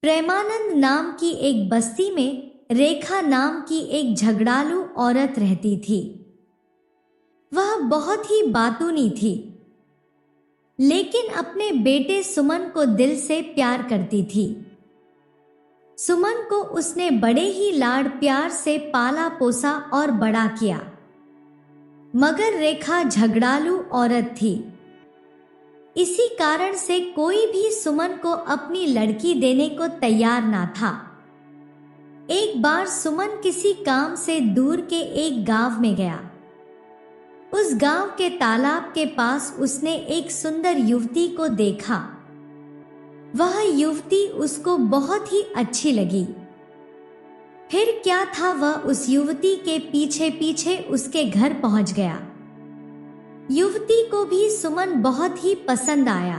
प्रेमानंद नाम की एक बस्ती में रेखा नाम की एक झगड़ालू औरत रहती थी। वह बहुत ही बातूनी थी, लेकिन अपने बेटे सुमन को दिल से प्यार करती थी। सुमन को उसने बड़े ही लाड़ प्यार से पाला पोसा और बड़ा किया, मगर रेखा झगड़ालू औरत थी। इसी कारण से कोई भी सुमन को अपनी लड़की देने को तैयार ना था। एक बार सुमन किसी काम से दूर के एक गांव में गया। उस गांव के तालाब के पास उसने एक सुंदर युवती को देखा। वह युवती उसको बहुत ही अच्छी लगी। फिर क्या था, वह उस युवती के पीछे पीछे उसके घर पहुंच गया। युवती को भी सुमन बहुत ही पसंद आया।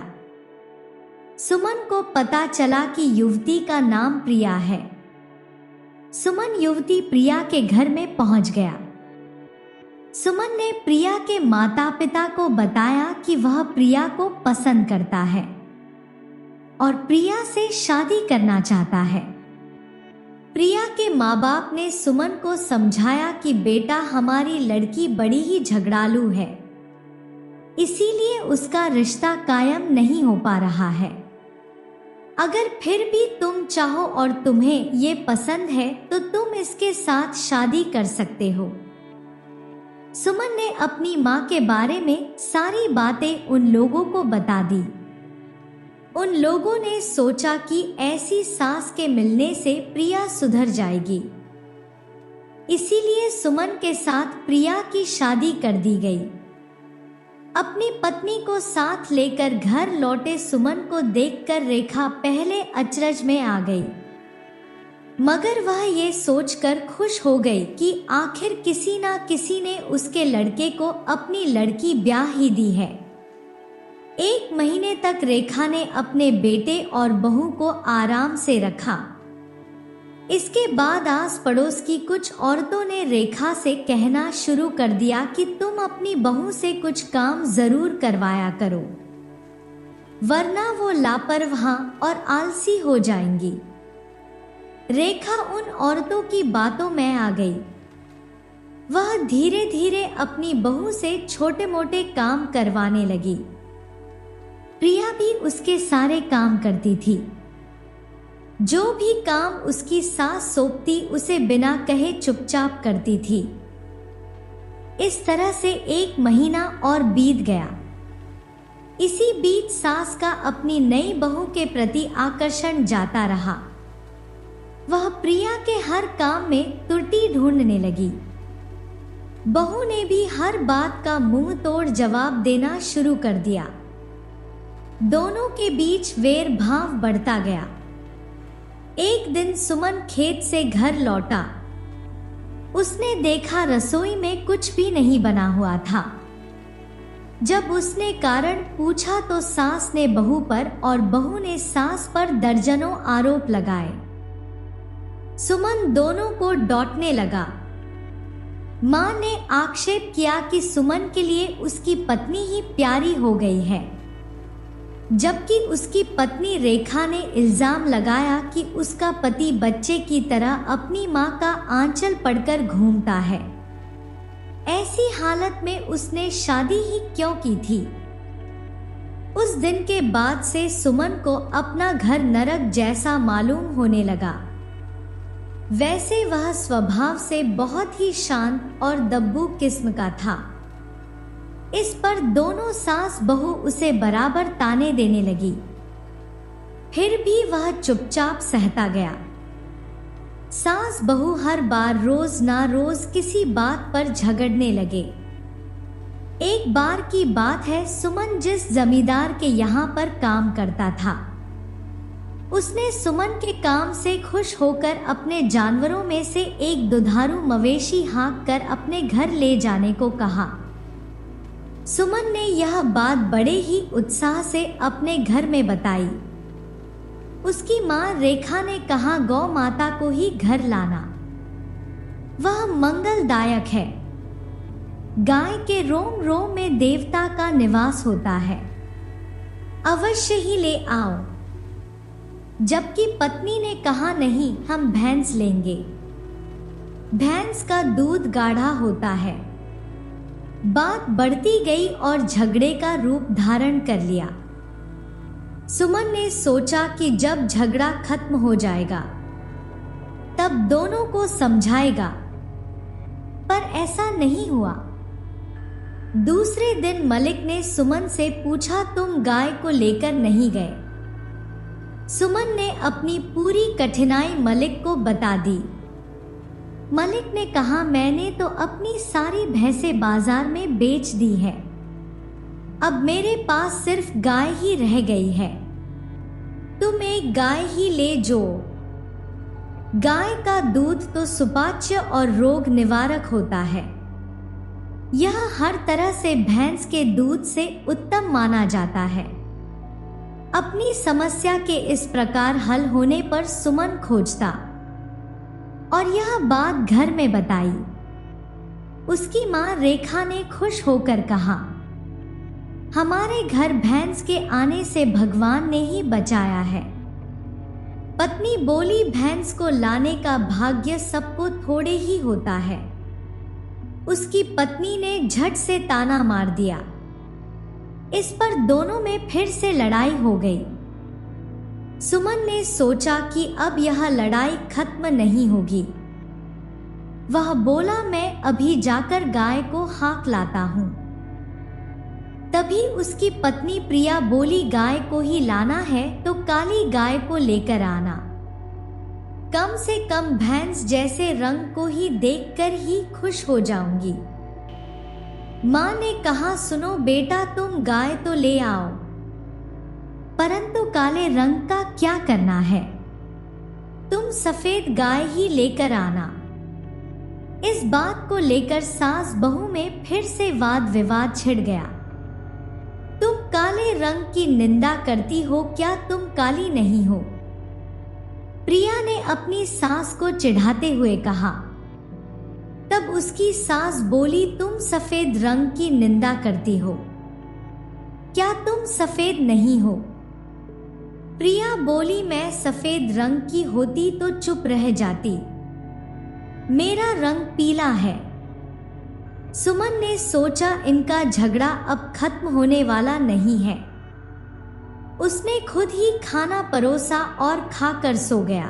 सुमन को पता चला कि युवती का नाम प्रिया है। सुमन युवती प्रिया के घर में पहुंच गया। सुमन ने प्रिया के माता पिता को बताया कि वह प्रिया को पसंद करता है और प्रिया से शादी करना चाहता है। प्रिया के माँ बाप ने सुमन को समझाया कि बेटा, हमारी लड़की बड़ी ही झगड़ालू है, इसीलिए उसका रिश्ता कायम नहीं हो पा रहा है। अगर फिर भी तुम चाहो और तुम्हें ये पसंद है तो तुम इसके साथ शादी कर सकते हो। सुमन ने अपनी माँ के बारे में सारी बातें उन लोगों को बता दी। उन लोगों ने सोचा कि ऐसी सास के मिलने से प्रिया सुधर जाएगी, इसीलिए सुमन के साथ प्रिया की शादी कर दी गई। अपनी पत्नी को साथ लेकर घर लौटे सुमन को देखकर रेखा पहले अचरज में आ गई, मगर वह ये सोचकर खुश हो गई कि आखिर किसी ना किसी ने उसके लड़के को अपनी लड़की ब्याह ही दी है। 1 महीने तक रेखा ने अपने बेटे और बहू को आराम से रखा। इसके बाद आस पड़ोस की कुछ औरतों ने रेखा से कहना शुरू कर दिया कि तुम अपनी बहू से कुछ काम जरूर करवाया करो, वरना वो लापरवाह और आलसी हो जाएंगी। रेखा उन औरतों की बातों में आ गई। वह धीरे धीरे अपनी बहू से छोटे मोटे काम करवाने लगी। प्रिया भी उसके सारे काम करती थी। जो भी काम उसकी सास सौंपती उसे बिना कहे चुपचाप करती थी। इस तरह से 1 महीना और बीत गया। इसी बीच सास का अपनी नई बहू के प्रति आकर्षण जाता रहा। वह प्रिया के हर काम में त्रुटि ढूंढने लगी। बहू ने भी हर बात का मुंह तोड़ जवाब देना शुरू कर दिया। दोनों के बीच वैर भाव बढ़ता गया। एक दिन सुमन खेत से घर लौटा। उसने देखा रसोई में कुछ भी नहीं बना हुआ था। जब उसने कारण पूछा तो सास ने बहू पर और बहू ने सास पर दर्जनों आरोप लगाए। सुमन दोनों को डांटने लगा। मां ने आक्षेप किया कि सुमन के लिए उसकी पत्नी ही प्यारी हो गई है, जबकि उसकी पत्नी रेखा ने इल्जाम लगाया कि उसका पति बच्चे की तरह अपनी मां का आंचल पकड़कर घूमता है। ऐसी हालत में उसने शादी ही क्यों की थी। उस दिन के बाद से सुमन को अपना घर नरक जैसा मालूम होने लगा। वैसे वह स्वभाव से बहुत ही शांत और दब्बू किस्म का था। इस पर दोनों सास बहू उसे बराबर ताने देने लगी, फिर भी वह चुपचाप सहता गया। सास बहू हर बार रोज ना रोज किसी बात पर झगड़ने लगे। एक बार की बात है, सुमन जिस जमींदार के यहाँ पर काम करता था, उसने सुमन के काम से खुश होकर अपने जानवरों में से एक दुधारू मवेशी हाँक कर अपने घर ले जाने को कहा। सुमन ने यह बात बड़े ही उत्साह से अपने घर में बताई। उसकी मां रेखा ने कहा, गौ माता को ही घर लाना, वह मंगलदायक है। गाय के रोम रोम में देवता का निवास होता है, अवश्य ही ले आओ। जबकि पत्नी ने कहा, नहीं, हम भैंस लेंगे। भैंस का दूध गाढ़ा होता है। बात बढ़ती गई और झगड़े का रूप धारण कर लिया। सुमन ने सोचा कि जब झगड़ा खत्म हो जाएगा तब दोनों को समझाएगा, पर ऐसा नहीं हुआ। दूसरे दिन मलिक ने सुमन से पूछा, तुम गाय को लेकर नहीं गए? सुमन ने अपनी पूरी कठिनाई मलिक को बता दी। मलिक ने कहा, मैंने तो अपनी सारी भैंसें बाजार में बेच दी है। अब मेरे पास सिर्फ गाय ही रह गई है। तुम एक गाय ही ले जो। गाय का दूध तो सुपाच्य और रोग निवारक होता है। यह हर तरह से भैंस के दूध से उत्तम माना जाता है। अपनी समस्या के इस प्रकार हल होने पर सुमन खोजता और यह बात घर में बताई। उसकी मां रेखा ने खुश होकर कहा, हमारे घर भैंस के आने से भगवान ने ही बचाया है। पत्नी बोली, भैंस को लाने का भाग्य सबको थोड़े ही होता है। उसकी पत्नी ने झट से ताना मार दिया। इस पर दोनों में फिर से लड़ाई हो गई। सुमन ने सोचा कि अब यह लड़ाई खत्म नहीं होगी। वह बोला, मैं अभी जाकर गाय को हाँक लाता हूं। तभी उसकी पत्नी प्रिया बोली, गाय को ही लाना है तो काली गाय को लेकर आना। कम से कम भैंस जैसे रंग को ही देखकर ही खुश हो जाऊंगी। मां ने कहा, सुनो बेटा, तुम गाय तो ले आओ, परंतु काले रंग का क्या करना है? तुम सफेद गाय ही लेकर आना। इस बात को लेकर सास बहू में फिर से वाद विवाद छिड़ गया। तुम काले रंग की निंदा करती हो, क्या तुम काली नहीं हो? प्रिया ने अपनी सास को चिढ़ाते हुए कहा। तब उसकी सास बोली, तुम सफेद रंग की निंदा करती हो, क्या तुम सफेद नहीं हो? प्रिया बोली, मैं सफेद रंग की होती तो चुप रह जाती, मेरा रंग पीला है। सुमन ने सोचा, इनका झगड़ा अब खत्म होने वाला नहीं है। उसने खुद ही खाना परोसा और खाकर सो गया।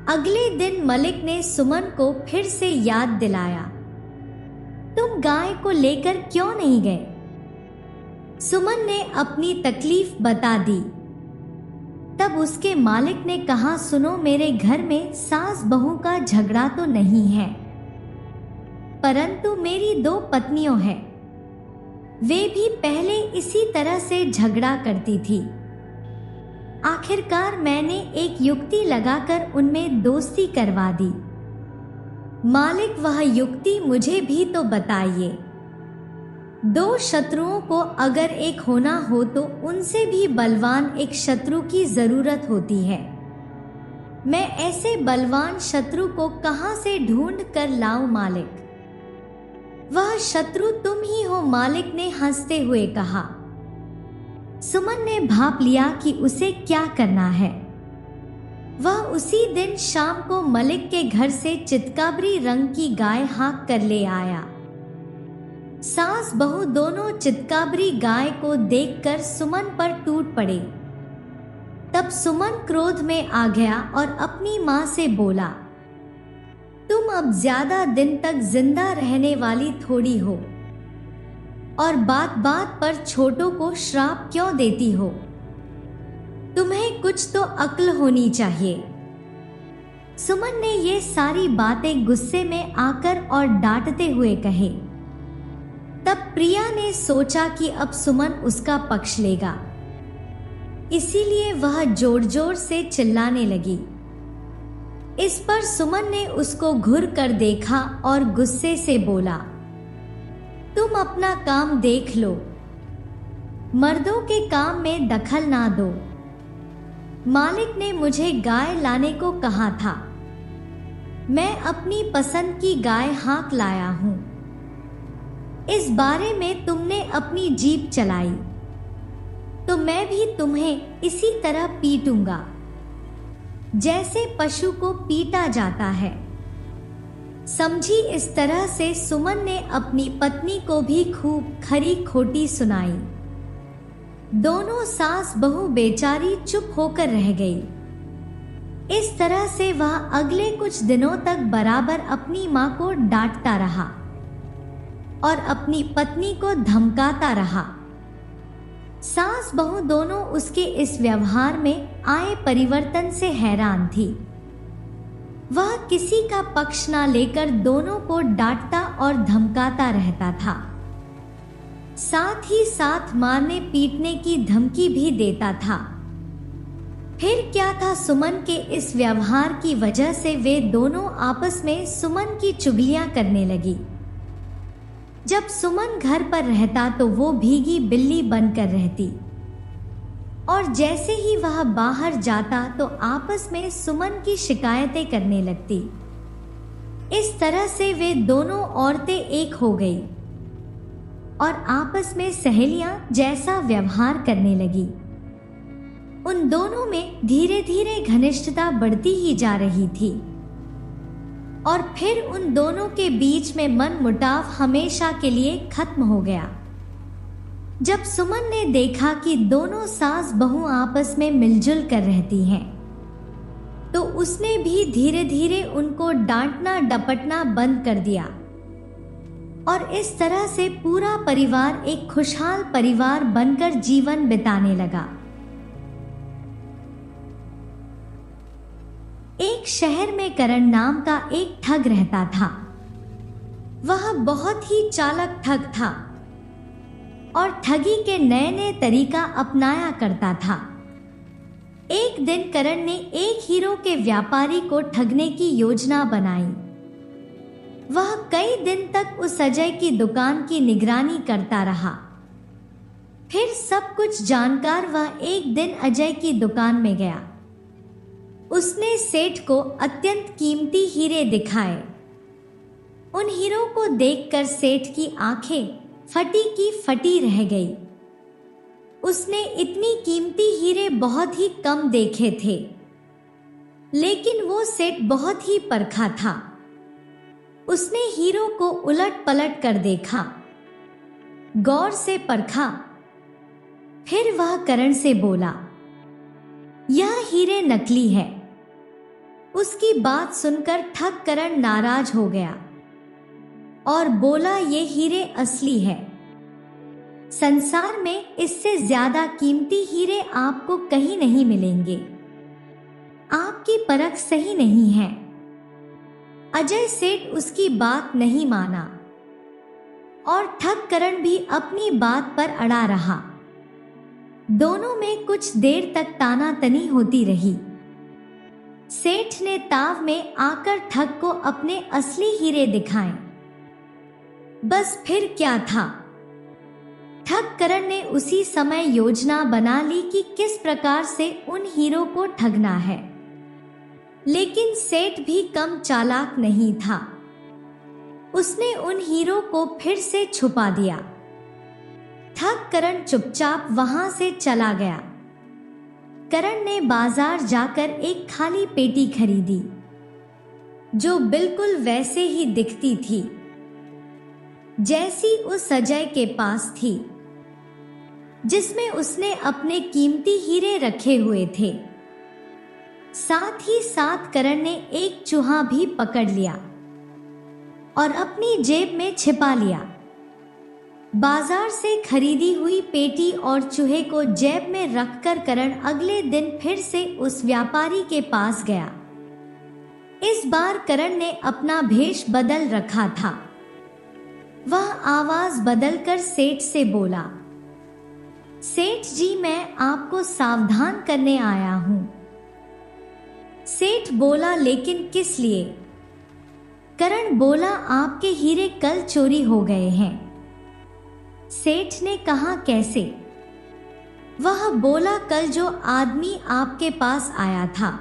अगले दिन मलिक ने सुमन को फिर से याद दिलाया, तुम गाय को लेकर क्यों नहीं गए? सुमन ने अपनी तकलीफ बता दी। तब उसके मालिक ने कहा, सुनो, मेरे घर में सास बहू का झगड़ा तो नहीं है, परंतु मेरी 2 पत्नियों हैं। वे भी पहले इसी तरह से झगड़ा करती थी। आखिरकार मैंने एक युक्ति लगाकर उनमें दोस्ती करवा दी। मालिक, वह युक्ति मुझे भी तो बताइए। 2 शत्रुओं को अगर एक होना हो तो उनसे भी बलवान एक शत्रु की जरूरत होती है। मैं ऐसे बलवान शत्रु को कहां से ढूंढ कर लाऊं मालिक? वह शत्रु तुम ही हो, मालिक ने हंसते हुए कहा। सुमन ने भाप लिया कि उसे क्या करना है। वह उसी दिन शाम को मलिक के घर से चितकाबरी रंग की गाय हाँक कर ले आया। सास बहू दोनों चितकाबरी गाय को देखकर सुमन पर टूट पड़े। तब सुमन क्रोध में आ गया और अपनी मां से बोला, तुम अब ज्यादा दिन तक जिंदा रहने वाली थोड़ी हो, और बात बात पर छोटों को श्राप क्यों देती हो? तुम्हें कुछ तो अक्ल होनी चाहिए। सुमन ने ये सारी बातें गुस्से में आकर और डांटते हुए कहे। तब प्रिया ने सोचा कि अब सुमन उसका पक्ष लेगा, इसीलिए वह जोर जोर से चिल्लाने लगी। इस पर सुमन ने उसको घूर कर देखा और गुस्से से बोला, तुम अपना काम देख लो, मर्दों के काम में दखल ना दो। मालिक ने मुझे गाय लाने को कहा था, मैं अपनी पसंद की गाय हाँक लाया हूं। इस बारे में तुमने अपनी जीभ चलाई तो मैं भी तुम्हें इसी तरह पीटूंगा। जैसे पशु को पीटा जाता है। समझी इस तरह से सुमन ने अपनी पत्नी को भी खूब खरी खोटी सुनाई। दोनों सास बहू बेचारी चुप होकर रह गई। इस तरह से वह अगले कुछ दिनों तक बराबर अपनी मां को डांटता रहा और अपनी पत्नी को धमकाता रहा। सास बहू दोनों उसके इस व्यवहार में आए परिवर्तन से हैरान थी। वह किसी का पक्ष ना लेकर दोनों को डांटता और धमकाता रहता था। साथ ही साथ मारने पीटने की धमकी भी देता था। फिर क्या था, सुमन के इस व्यवहार की वजह से वे दोनों आपस में सुमन की चुगलियां करने लगी। जब सुमन घर पर रहता तो वो भीगी बिल्ली बनकर रहती और जैसे ही वह बाहर जाता तो आपस में सुमन की शिकायतें करने लगती। इस तरह से वे दोनों औरतें एक हो गई और आपस में सहेलियां जैसा व्यवहार करने लगी। उन दोनों में धीरे धीरे घनिष्ठता बढ़ती ही जा रही थी और फिर उन दोनों के बीच में मनमुटाव हमेशा के लिए खत्म हो गया। जब सुमन ने देखा कि दोनों सास बहू आपस में मिलजुल कर रहती हैं, तो उसने भी धीरे धीरे उनको डांटना डपटना बंद कर दिया और इस तरह से पूरा परिवार एक खुशहाल परिवार बनकर जीवन बिताने लगा। एक शहर में करण नाम का एक ठग रहता था। वह बहुत ही चालाक ठग था और ठगी के नए नए तरीका अपनाया करता था। एक दिन करण ने एक हीरो के व्यापारी को ठगने की योजना बनाई। वह कई दिन तक उस अजय की दुकान की निगरानी करता रहा। फिर सब कुछ जानकर वह एक दिन अजय की दुकान में गया। उसने सेठ को अत्यंत कीमती हीरे दिखाए। उन हीरों को देखकर सेठ की आंखें फटी की फटी रह गई। उसने इतनी कीमती हीरे बहुत ही कम देखे थे, लेकिन वो सेठ बहुत ही परखा था। उसने हीरो को उलट पलट कर देखा, गौर से परखा। फिर वह करण से बोला, यह हीरे नकली है। उसकी बात सुनकर ठग करण नाराज हो गया और बोला, ये हीरे असली है। संसार में इससे ज्यादा कीमती हीरे आपको कहीं नहीं मिलेंगे। आपकी परख सही नहीं है। अजय सेठ उसकी बात नहीं माना और ठग करण भी अपनी बात पर अड़ा रहा। दोनों में कुछ देर तक तानातनी होती रही। सेठ ने ताव में आकर ठग को अपने असली हीरे दिखाए। बस फिर क्या था, ठग करण ने उसी समय योजना बना ली कि किस प्रकार से उन हीरो को ठगना है। लेकिन सेठ भी कम चालाक नहीं था। उसने उन हीरो को फिर से छुपा दिया। ठग करण चुपचाप वहां से चला गया। करण ने बाजार जाकर एक खाली पेटी खरीदी, जो बिल्कुल वैसे ही दिखती थी जैसी उस अजय के पास थी, जिसमें उसने अपने कीमती हीरे रखे हुए थे। साथ ही साथ करण ने एक चूहा भी पकड़ लिया और अपनी जेब में छिपा लिया। बाजार से खरीदी हुई पेटी और चूहे को जेब में रखकर करण अगले दिन फिर से उस व्यापारी के पास गया। इस बार करण ने अपना भेष बदल रखा था। वह आवाज बदलकर सेठ से बोला, सेठ जी, मैं आपको सावधान करने आया हूं। सेठ बोला, लेकिन किस लिए? करण बोला, आपके हीरे कल चोरी हो गए हैं। सेठ ने कहा, कैसे? वह बोला, कल जो आदमी आपके पास आया था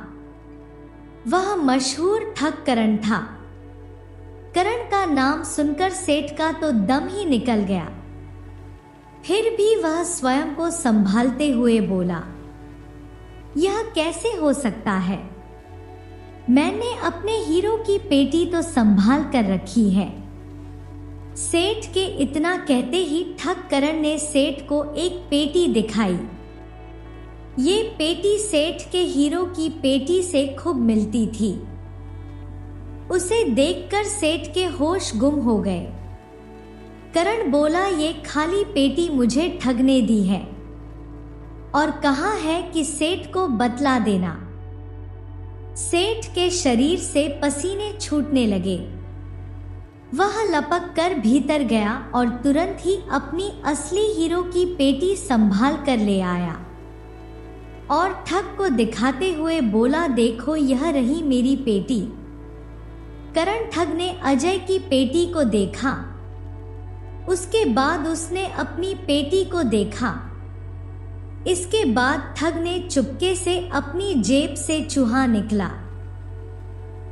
वह मशहूर ठग करण था। करण का नाम सुनकर सेठ का तो दम ही निकल गया। फिर भी वह स्वयं को संभालते हुए बोला, यह कैसे हो सकता है? मैंने अपने हीरो की पेटी तो संभाल कर रखी है। सेठ के इतना कहते ही ठग करण ने सेठ को एक पेटी दिखाई। ये पेटी सेठ के हीरो की पेटी से खूब मिलती थी। उसे देखकर सेठ के होश गुम हो गए। करण बोला, ये खाली पेटी मुझे ठग ने दी है और कहा है कि सेठ को बतला देना। सेठ के शरीर से पसीने छूटने लगे। वह लपक कर भीतर गया और तुरंत ही अपनी असली हीरो की पेटी संभाल कर ले आया और ठग को दिखाते हुए बोला, देखो यह रही मेरी पेटी। करण ठग ने अजय की पेटी को देखा। उसके बाद उसने अपनी पेटी को देखा। इसके बाद ठग ने चुपके से अपनी जेब से चूहा निकला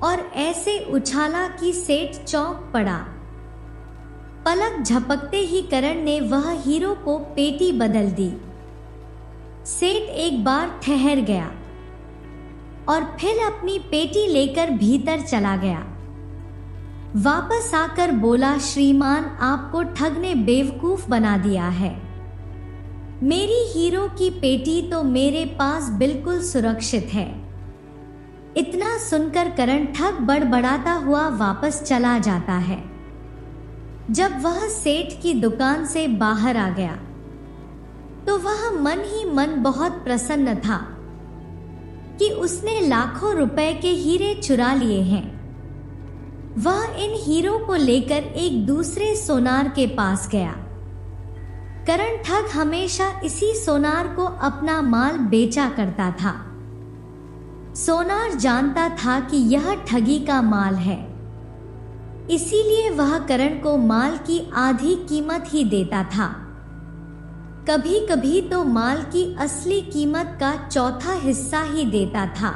और ऐसे उछाला कि सेठ चौंक पड़ा। पलक झपकते ही करण ने वह हीरो को पेटी बदल दी। सेठ एक बार ठहर गया और फिर अपनी पेटी लेकर भीतर चला गया। वापस आकर बोला, श्रीमान आपको ठग ने बेवकूफ बना दिया है। मेरी हीरो की पेटी तो मेरे पास बिल्कुल सुरक्षित है। इतना सुनकर करण ठग बड़बड़ाता हुआ वापस चला जाता है। जब वह सेठ की दुकान से बाहर आ गया तो वह मन ही मन बहुत प्रसन्न था कि उसने लाखों रुपए के हीरे चुरा लिए हैं। वह इन हीरो को लेकर एक दूसरे सोनार के पास गया। करण ठग हमेशा इसी सोनार को अपना माल बेचा करता था। सोनार जानता था कि यह ठगी का माल है, इसीलिए वह करण को माल की आधी कीमत ही देता था। कभी कभी तो माल की असली कीमत का चौथा हिस्सा ही देता था।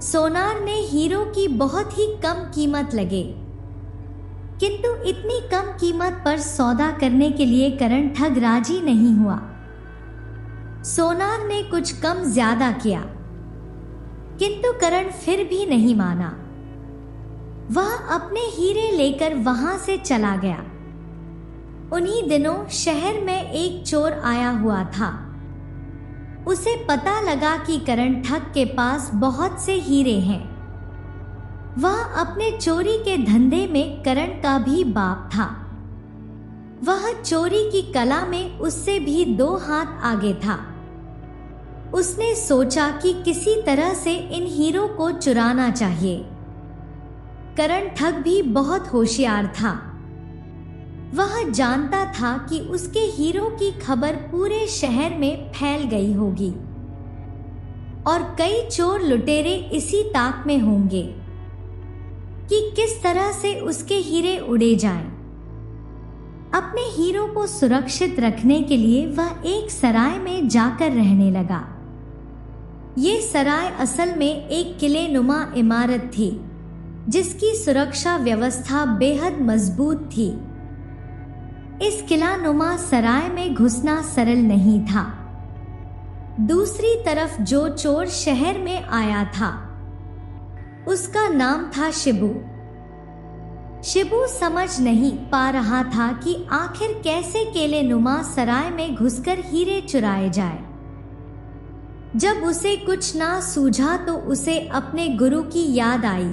सोनार ने हीरो की बहुत ही कम कीमत लगे, किंतु इतनी कम कीमत पर सौदा करने के लिए करण ठग राजी नहीं हुआ। सोनार ने कुछ कम ज्यादा किया, किंतु करण फिर भी नहीं माना। वह अपने हीरे लेकर वहां से चला गया। उन्हीं दिनों शहर में एक चोर आया हुआ था। उसे पता लगा कि करण ठग के पास बहुत से हीरे हैं। वह अपने चोरी के धंधे में करण का भी बाप था। वह चोरी की कला में उससे भी 2 हाथ आगे था। उसने सोचा कि किसी तरह से इन हीरो को चुराना चाहिए। करण ठग भी बहुत होशियार था। वह जानता था कि उसके हीरो की खबर पूरे शहर में फैल गई होगी और कई चोर लुटेरे इसी ताक में होंगे कि किस तरह से उसके हीरे उड़े जाएं। अपने हीरो को सुरक्षित रखने के लिए वह एक सराय में जाकर रहने लगा। ये सराय असल में एक किलेनुमा इमारत थी, जिसकी सुरक्षा व्यवस्था बेहद मजबूत थी। इस किलानुमा सराय में घुसना सरल नहीं था। दूसरी तरफ जो चोर शहर में आया था, उसका नाम था शिबू। शिबू समझ नहीं पा रहा था कि आखिर कैसे किलेनुमा सराय में घुसकर हीरे चुराए जाए। जब उसे कुछ ना सूझा तो उसे अपने गुरु की याद आई।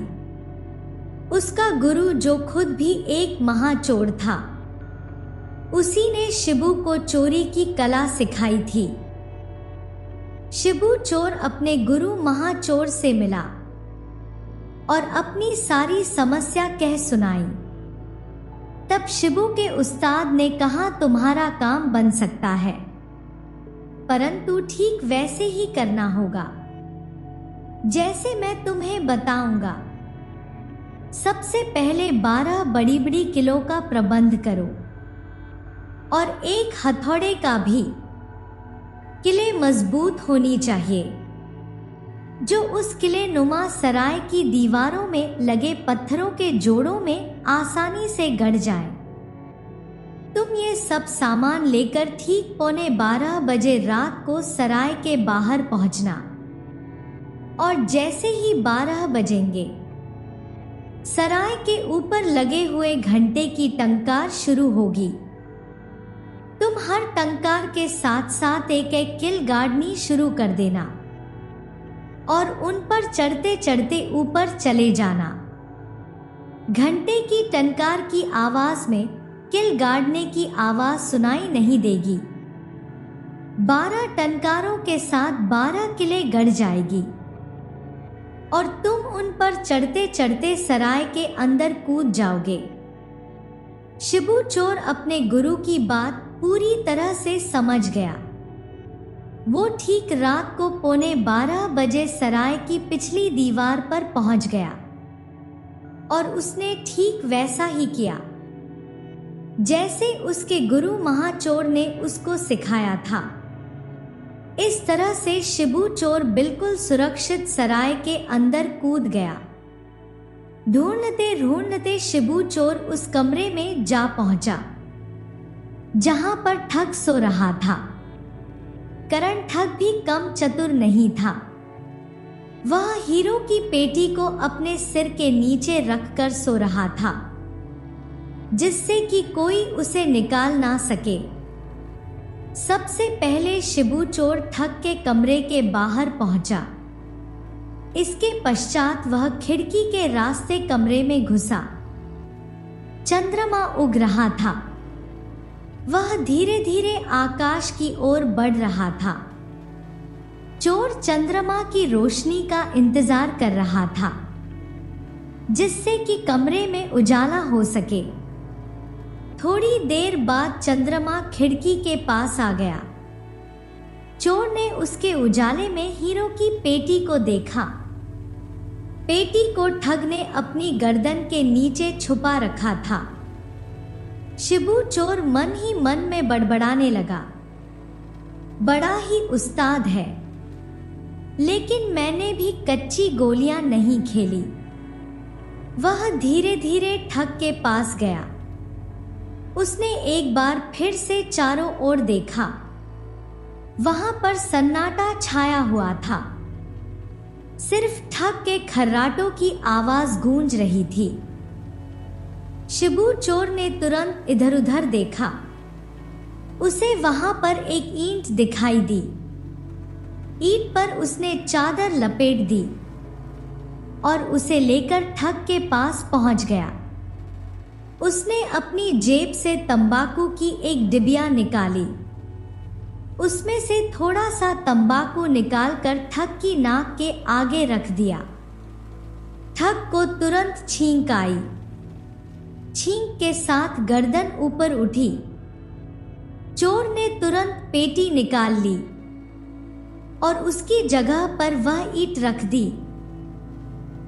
उसका गुरु जो खुद भी एक महाचोर था, उसी ने शिबू को चोरी की कला सिखाई थी। शिबू चोर अपने गुरु महाचोर से मिला और अपनी सारी समस्या कह सुनाई। तब शिबू के उस्ताद ने कहा, तुम्हारा काम बन सकता है, परंतु ठीक वैसे ही करना होगा जैसे मैं तुम्हें बताऊंगा। सबसे पहले 12 बड़ी-बड़ी किलो का प्रबंध करो और एक हथौड़े का भी। किले मजबूत होनी चाहिए जो उस किले नुमा सराय की दीवारों में लगे पत्थरों के जोड़ों में आसानी से गड़ जाए। तुम ये सब सामान लेकर ठीक 11:15 बजे रात को सराय के बाहर पहुंचना और जैसे ही 12 बजेंगे सराय के ऊपर लगे हुए घंटे की टंकार शुरू होगी। तुम हर टंकार के साथ साथ एक एक किल गाड़नी शुरू कर देना और उन पर चढ़ते चढ़ते ऊपर चले जाना। घंटे की टंकार की आवाज में किल गाड़ने की आवाज सुनाई नहीं देगी। 12 टंकारों के साथ 12 किले गड़ जाएगी और तुम उन पर चढ़ते चढ़ते सराय के अंदर कूद जाओगे। शिबू चोर अपने गुरु की बात पूरी तरह से समझ गया। वो ठीक रात को 11:15 बजे सराय की पिछली दीवार पर पहुंच गया और उसने ठीक वैसा ही किया जैसे उसके गुरु महाचोर ने उसको सिखाया था। इस तरह से शिबू चोर बिल्कुल सुरक्षित सराय के अंदर कूद गया। ढूंढते ढूंढते शिबू चोर उस कमरे में जा पहुंचा जहां पर ठग सो रहा था। करण ठग भी कम चतुर नहीं था। वह हीरो की पेटी को अपने सिर के नीचे रखकर सो रहा था जिससे कि कोई उसे निकाल ना सके। सबसे पहले शिबू चोर ठग के कमरे के बाहर पहुंचा। इसके पश्चात वह खिड़की के रास्ते कमरे में घुसा। चंद्रमा उग रहा था। वह धीरे धीरे आकाश की ओर बढ़ रहा था। चोर चंद्रमा की रोशनी का इंतजार कर रहा था जिससे कि कमरे में उजाला हो सके। थोड़ी देर बाद चंद्रमा खिड़की के पास आ गया। चोर ने उसके उजाले में हीरो की पेटी को देखा। पेटी को ठग ने अपनी गर्दन के नीचे छुपा रखा था। शिबू चोर मन ही मन में बड़बड़ाने लगा, बड़ा ही उस्ताद है, लेकिन मैंने भी कच्ची गोलियां नहीं खेली। वह धीरे धीरे ठग के पास गया। उसने एक बार फिर से चारों ओर देखा। वहां पर सन्नाटा छाया हुआ था। सिर्फ ठग के खर्राटों की आवाज गूंज रही थी। शिबू चोर ने तुरंत इधर उधर देखा। उसे वहां पर एक ईंट दिखाई दी। ईंट पर उसने चादर लपेट दी और उसे लेकर ठग के पास पहुंच गया। उसने अपनी जेब से तंबाकू की एक डिबिया निकाली। उसमें से थोड़ा सा तंबाकू निकालकर ठग की नाक के आगे रख दिया। ठग को तुरंत छींक आई। छींक के साथ गर्दन ऊपर उठी। चोर ने तुरंत पेटी निकाल ली और उसकी जगह पर वह ईंट रख दी।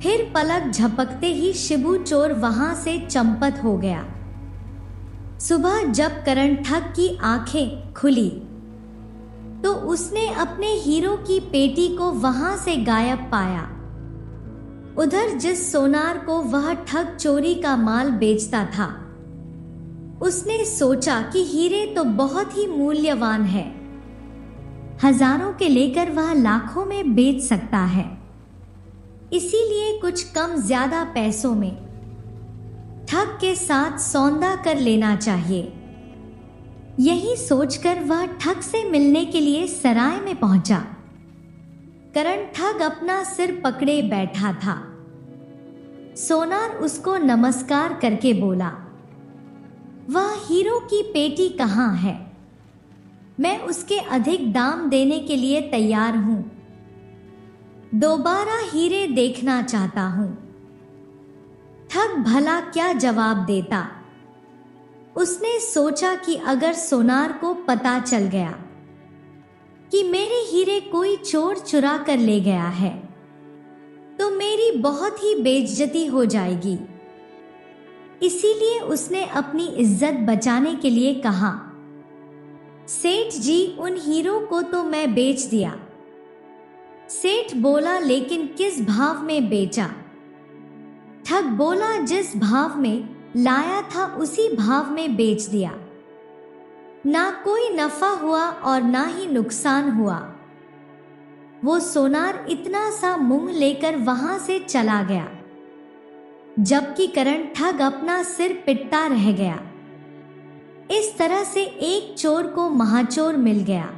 फिर पलक झपकते ही शिबू चोर वहां से चंपत हो गया। सुबह जब करण ठग की आंखें खुली तो उसने अपने हीरो की पेटी को वहां से गायब पाया। उधर जिस सोनार को वह ठग चोरी का माल बेचता था, उसने सोचा कि हीरे तो बहुत ही मूल्यवान है, हजारों के लेकर वह लाखों में बेच सकता है, इसीलिए कुछ कम ज्यादा पैसों में ठग के साथ सौदा कर लेना चाहिए। यही सोचकर वह ठग से मिलने के लिए सराय में पहुंचा। करण ठग अपना सिर पकड़े बैठा था। सोनार उसको नमस्कार करके बोला, वह हीरो की पेटी कहाँ है? मैं उसके अधिक दाम देने के लिए तैयार हूं। दोबारा हीरे देखना चाहता हूं। ठग भला क्या जवाब देता? उसने सोचा कि अगर सोनार को पता चल गया कि मेरे हीरे कोई चोर चुरा कर ले गया है तो मेरी बहुत ही बेइज्जती हो जाएगी। इसीलिए उसने अपनी इज्जत बचाने के लिए कहा, सेठ जी, उन हीरो को तो मैं बेच दिया। सेठ बोला, लेकिन किस भाव में बेचा? ठग बोला, जिस भाव में लाया था उसी भाव में बेच दिया। ना कोई नफा हुआ और ना ही नुकसान हुआ। वो सोनार इतना सा मूंग लेकर वहां से चला गया, जबकि करण ठग अपना सिर पिटता रह गया। इस तरह से एक चोर को महाचोर मिल गया।